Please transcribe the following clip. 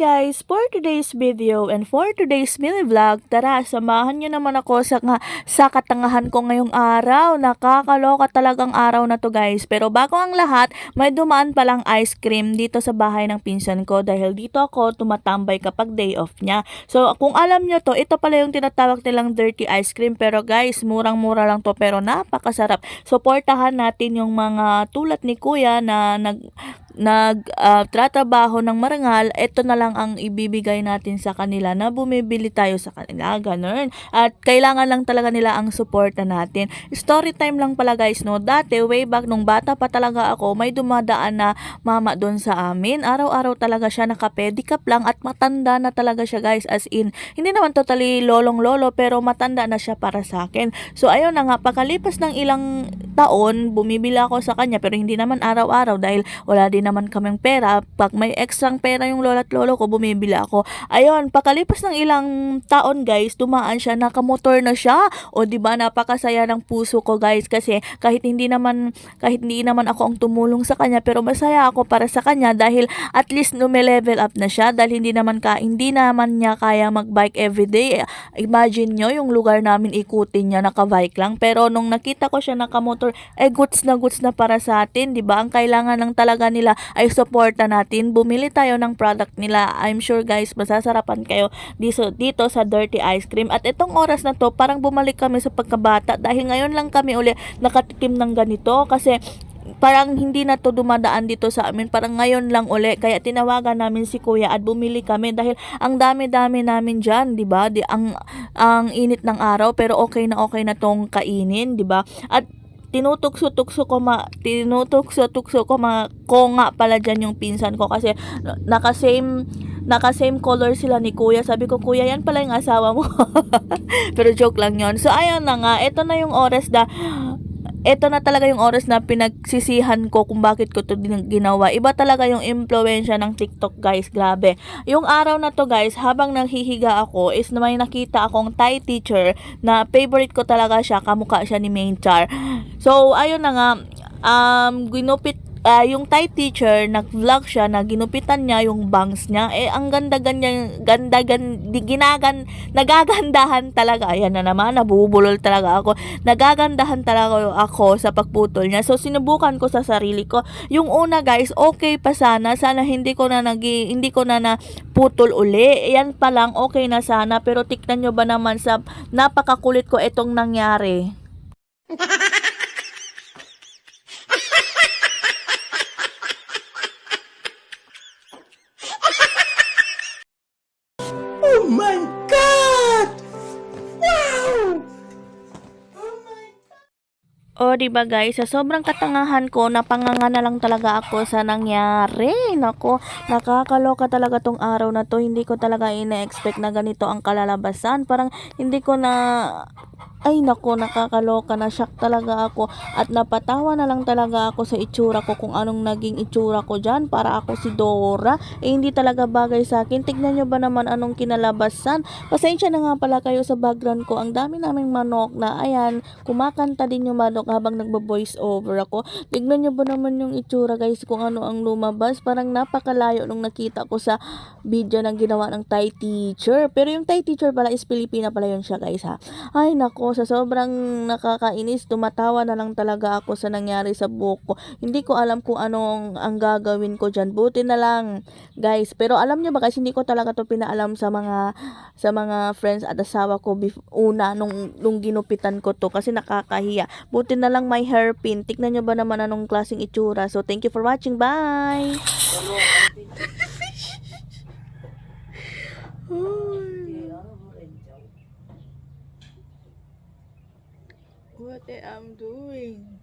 guys, for today's video and for today's mini vlog, tara samahan nyo naman ako sa katangahan ko ngayong araw. Nakakaloka talagang araw na to guys. Pero bago ang lahat, may dumaan palang ice cream dito sa bahay ng pinsan ko dahil dito ako tumatambay kapag day off niya. So kung alam nyo to, ito pala yung tinatawag nilang dirty ice cream. Pero guys, murang-mura lang to pero napakasarap. Suportahan natin yung mga tulad ni kuya na tratrabaho ng marangal. Ito na lang ang ibibigay natin sa kanila na bumibili tayo sa kanila, ganun. At kailangan lang talaga nila ang suporta natin. Story time lang pala guys, no. Dati, way back nung bata pa talaga ako, may dumadaan na mama doon sa amin. Araw-araw talaga siya nakapedicab lang at matanda na talaga siya guys. As in, hindi naman totally lolong-lolo pero matanda na siya para sa akin. So ayun na nga, pagkalipas ng ilang taon, bumibili ako sa kanya pero hindi naman araw-araw dahil wala din naman kaming pera. Pag may ekstrang pera yung lola at lolo ko, bumibili ako. Ayun, pakalipas ng ilang taon guys, dumaan siya, nakamotor na siya. O di ba napakasaya ng puso ko guys kasi kahit hindi naman ako ang tumulong sa kanya pero masaya ako para sa kanya dahil at least level up na siya dahil hindi naman niya kaya magbike everyday. Imagine nyo yung lugar namin ikutin niya nakabike lang pero nung nakita ko siya nakamotor, goods na para sa atin, di ba? Ang kailangan lang talaga nila ay suporta natin. Bumili tayo ng product nila. I'm sure guys, masasarapan kayo dito sa dirty ice cream. At itong oras na to, parang bumalik kami sa pagkabata dahil ngayon lang kami uli nakatikim ng ganito kasi parang hindi na to dumadaan dito sa amin, parang ngayon lang uli, kaya tinawagan namin si kuya at bumili kami dahil ang dami-dami namin dyan, di ba? Ang init ng araw pero okay na tong kainin, di ba? At tinutokso-tukso ko nga pala dyan yung pinsan ko kasi naka-same color sila ni kuya. Sabi ko, kuya, yan pala yung asawa mo. Pero joke lang yon. So ayun na nga, ito na talaga yung oras na pinagsisihan ko kung bakit ko to ginawa. Iba talaga yung impluwensya ng TikTok guys, grabe. Yung araw na to guys, habang naghihiga ako is may nakita akong Thai teacher na favorite ko talaga siya, kamukha siya ni Main Char. So ayun na nga, yung Thai teacher, nag-vlog siya na ginupitan niya yung bangs niya. Ang nagagandahan talaga. Ayan na naman, nabubulol talaga ako. Nagagandahan talaga ako sa pagputol niya. So, sinubukan ko sa sarili ko. Yung una guys, okay pa sana. Sana hindi ko na putol uli. Yan pa lang, okay na sana. Pero tiknan nyo ba naman sa napakakulit ko itong nangyari. Oh my God! Wow! O, diba guys, sa sobrang katangahan ko, napanganga na lang talaga ako sa nangyari. Nako, nakakaloka talaga tong araw na to. Hindi ko talaga ina-expect na ganito ang kalalabasan. Parang hindi ko na... Ay nako, nakakaloka, na shock talaga ako at napatawa na lang talaga ako sa itsura ko kung anong naging itsura ko dyan. Para ako si Dora, hindi talaga bagay sa akin. Tignan nyo ba naman anong kinalabasan. Pasensya na nga pala kayo sa background ko, ang dami naming manok na ayan, kumakanta din yung manok habang nagbo-voice over ako. Tignan nyo ba naman yung itsura guys kung ano ang lumabas. Parang napakalayo nung nakita ko sa video ng ginawa ng Thai teacher. Pero yung Thai teacher pala is Pilipina pala yun siya guys ha. Ay nako, sa sobrang nakakainis, tumatawa na lang talaga ako sa nangyari sa buhok ko. Hindi ko alam kung anong ang gagawin ko dyan. Buti na lang guys. Pero alam nyo ba guys, hindi ko talaga to pinaalam sa mga friends at asawa ko una nung ginupitan ko to kasi nakakahiya. Buti na lang may hairpin. Tignan nyo ba naman anong klaseng itsura. So thank you for watching. Bye! What I'm doing?